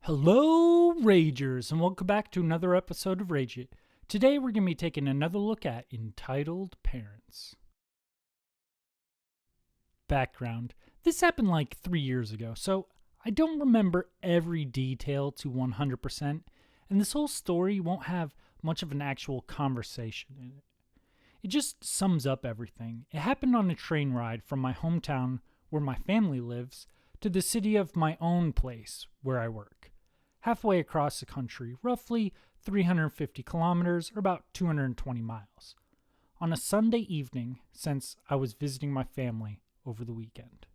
Hello, Ragers, and welcome back to another episode of Rage It. Today we're going to be taking another look at Entitled Parents. Background. This happened like 3 years ago, so I don't remember every detail to 100%, and this whole story won't have much of an actual conversation in it. It just sums up everything. It happened on a train ride from my hometown, where my family lives, to the city of my own place, where I work. Halfway across the country, roughly 350 kilometers or about 220 miles, on a Sunday evening since I was visiting my family over the weekend.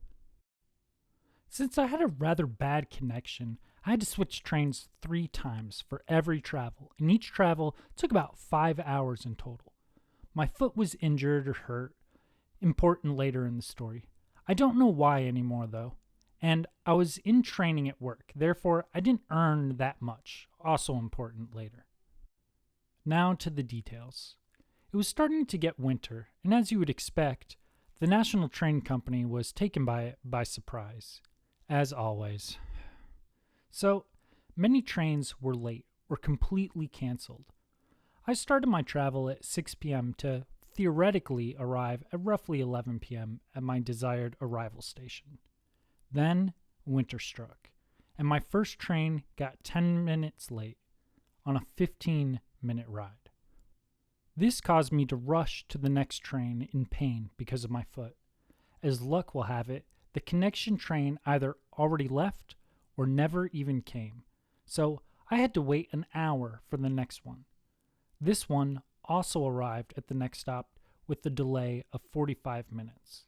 Since I had a rather bad connection, I had to switch trains 3 times for every travel, and each travel took about 5 hours in total. My foot was injured or hurt, important later in the story. I don't know why anymore though. And I was in training at work, therefore I didn't earn that much, also important later. Now to the details. It was starting to get winter, and as you would expect, the National Train Company was taken by it by surprise, as always. So, many trains were late or completely canceled. I started my travel at 6 p.m. to theoretically arrive at roughly 11 p.m. at my desired arrival station. Then winter struck, and my first train got 10 minutes late on a 15-minute ride. This caused me to rush to the next train in pain because of my foot. As luck will have it, the connection train either already left or never even came, so I had to wait an hour for the next one. This one also arrived at the next stop with a delay of 45 minutes.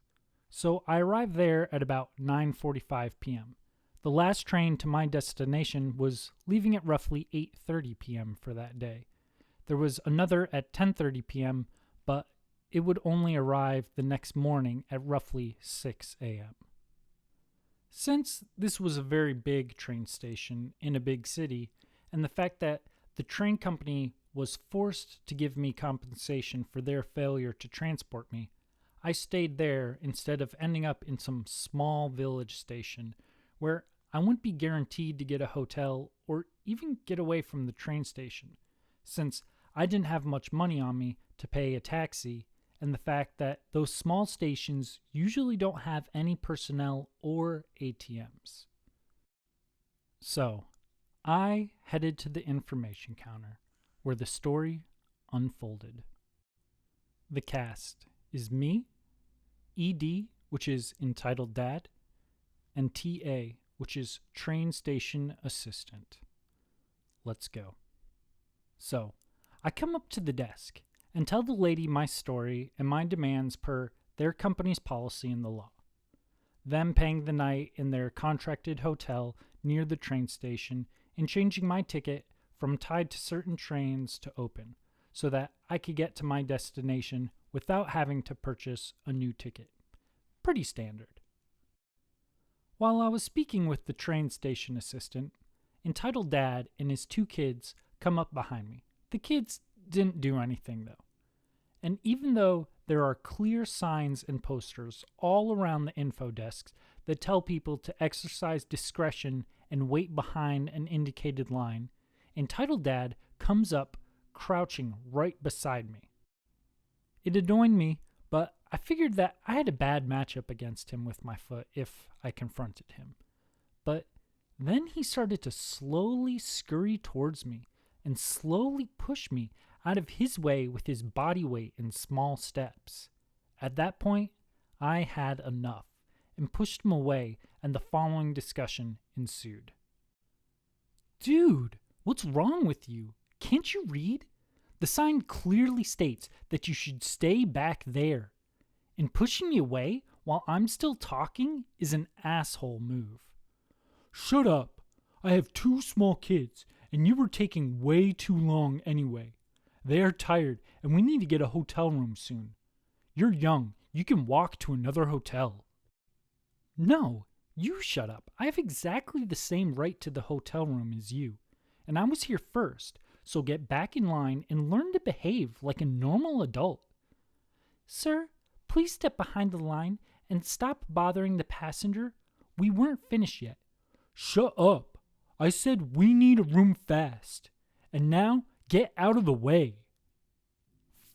So I arrived there at about 9:45 p.m. The last train to my destination was leaving at roughly 8:30 p.m. for that day. There was another at 10:30 p.m., but it would only arrive the next morning at roughly 6 a.m. Since this was a very big train station in a big city, and the fact that the train company was forced to give me compensation for their failure to transport me, I stayed there instead of ending up in some small village station where I wouldn't be guaranteed to get a hotel or even get away from the train station, since I didn't have much money on me to pay a taxi, and the fact that those small stations usually don't have any personnel or ATMs. So, I headed to the information counter where the story unfolded. The cast is me, ED, which is Entitled Dad, and TA, which is Train Station Assistant. Let's go. So, I come up to the desk and tell the lady my story and my demands per their company's policy and the law. Them paying the night in their contracted hotel near the train station and changing my ticket from tied to certain trains to open, so that I could get to my destination without having to purchase a new ticket. Pretty standard. While I was speaking with the train station assistant, Entitled Dad and his 2 kids come up behind me. The kids didn't do anything though. And even though there are clear signs and posters all around the info desks that tell people to exercise discretion and wait behind an indicated line, Entitled Dad comes up crouching right beside me. It annoyed me, but I figured that I had a bad matchup against him with my foot if I confronted him. But then he started to slowly scurry towards me and slowly push me out of his way with his body weight in small steps. At that point, I had enough and pushed him away, and the following discussion ensued. "Dude, what's wrong with you? Can't you read? The sign clearly states that you should stay back there. And pushing me away while I'm still talking is an asshole move." "Shut up. I have 2 small kids, and you were taking way too long anyway. They are tired, and we need to get a hotel room soon. You're young. You can walk to another hotel." "No, you shut up. I have exactly the same right to the hotel room as you, and I was here first, so get back in line and learn to behave like a normal adult." "Sir, please step behind the line and stop bothering the passenger. We weren't finished yet." "Shut up. I said we need a room fast. And now, get out of the way.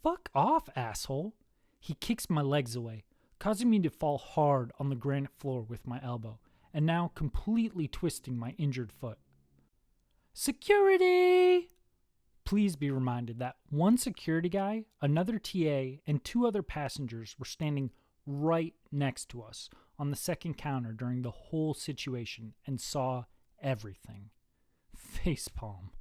Fuck off, asshole. He kicks my legs away, causing me to fall hard on the granite floor with my elbow, and now completely twisting my injured foot. Security! Please be reminded that one security guy, another TA, and 2 other passengers were standing right next to us on the second counter during the whole situation and saw everything. Facepalm.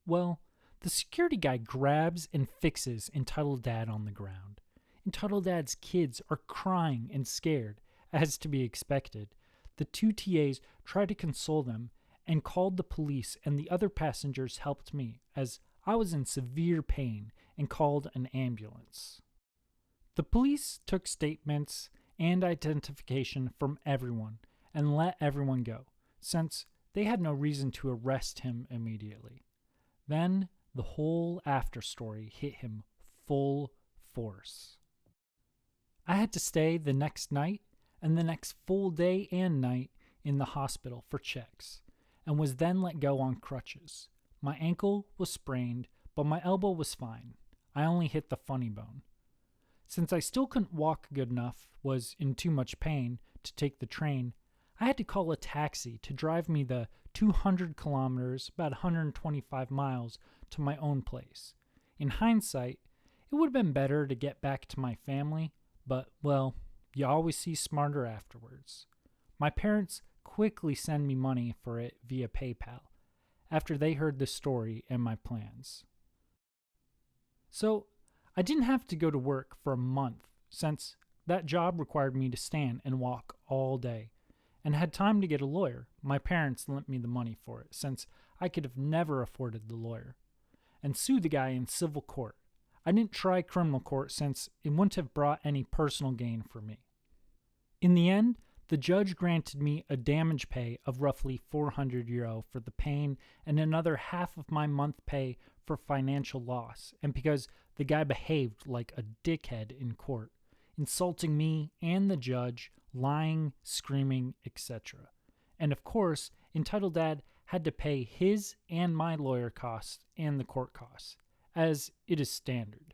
Well, the security guy grabs and fixes Entitled Dad on the ground. Entitled Dad's kids are crying and scared, as to be expected. The 2 TAs try to console them and called the police, and the other passengers helped me as I was in severe pain and called an ambulance. The police took statements and identification from everyone and let everyone go, since they had no reason to arrest him immediately. Then the whole after story hit him full force. I had to stay the next night and the next full day and night in the hospital for checks, and was then let go on crutches. My ankle was sprained, but my elbow was fine. I only hit the funny bone. Since I still couldn't walk good enough, was in too much pain to take the train, I had to call a taxi to drive me the 200 kilometers, about 125 miles, to my own place. In hindsight, it would have been better to get back to my family, but, well, you always see smarter afterwards. My parents quickly send me money for it via PayPal after they heard the story and my plans. So, I didn't have to go to work for a month since that job required me to stand and walk all day, and had time to get a lawyer. My parents lent me the money for it since I could have never afforded the lawyer, and sue the guy in civil court. I didn't try criminal court since it wouldn't have brought any personal gain for me. In the end, the judge granted me a damage pay of roughly €400 for the pain and another half of my month pay for financial loss, and because the guy behaved like a dickhead in court, insulting me and the judge, lying, screaming, etc. And of course, Entitled Dad had to pay his and my lawyer costs and the court costs, as it is standard.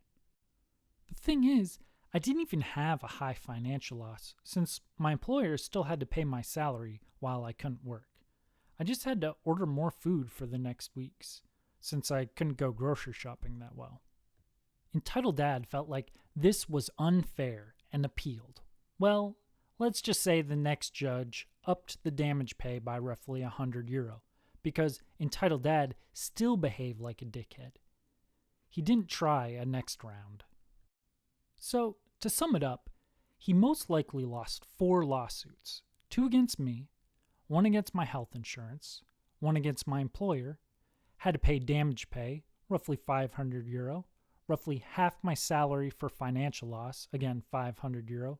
The thing is, I didn't even have a high financial loss, since my employer still had to pay my salary while I couldn't work. I just had to order more food for the next weeks, since I couldn't go grocery shopping that well. Entitled Dad felt like this was unfair and appealed. Well, let's just say the next judge upped the damage pay by roughly €100, because Entitled Dad still behaved like a dickhead. He didn't try a next round. So, to sum it up, he most likely lost 4 lawsuits, 2 against me, 1 against my health insurance, 1 against my employer, had to pay damage pay, roughly €500, roughly half my salary for financial loss, again €500,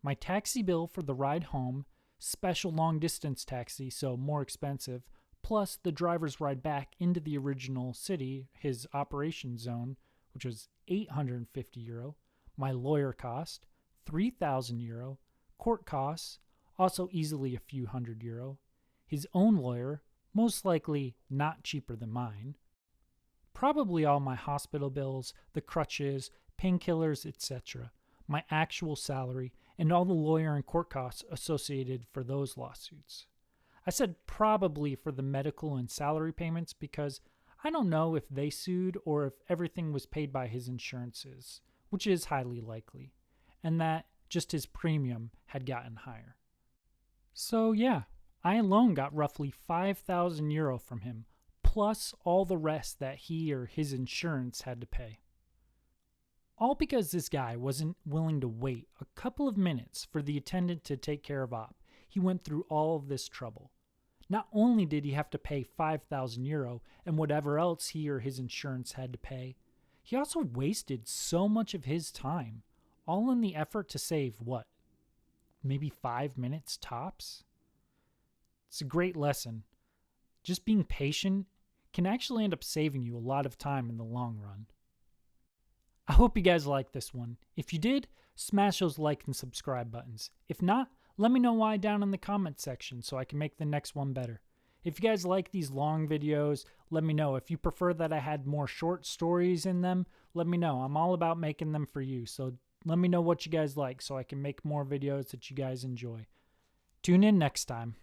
my taxi bill for the ride home, special long distance taxi, so more expensive, plus the driver's ride back into the original city, his operation zone, which was €850, my lawyer cost, €3,000, court costs, also easily a few €100, his own lawyer, most likely not cheaper than mine, probably all my hospital bills, the crutches, painkillers, etc., my actual salary, and all the lawyer and court costs associated for those lawsuits. I said probably for the medical and salary payments because I don't know if they sued or if everything was paid by his insurances, which is highly likely, and that just his premium had gotten higher. So yeah, I alone got roughly €5,000 from him, plus all the rest that he or his insurance had to pay. All because this guy wasn't willing to wait a couple of minutes for the attendant to take care of Op. He went through all of this trouble. Not only did he have to pay €5,000 and whatever else he or his insurance had to pay, he also wasted so much of his time, all in the effort to save what? Maybe 5 minutes tops? It's a great lesson. Just being patient can actually end up saving you a lot of time in the long run. I hope you guys liked this one. If you did, smash those like and subscribe buttons. If not, let me know why down in the comment section so I can make the next one better. If you guys like these long videos, let me know. If you prefer that I had more short stories in them, let me know. I'm all about making them for you. So let me know what you guys like so I can make more videos that you guys enjoy. Tune in next time.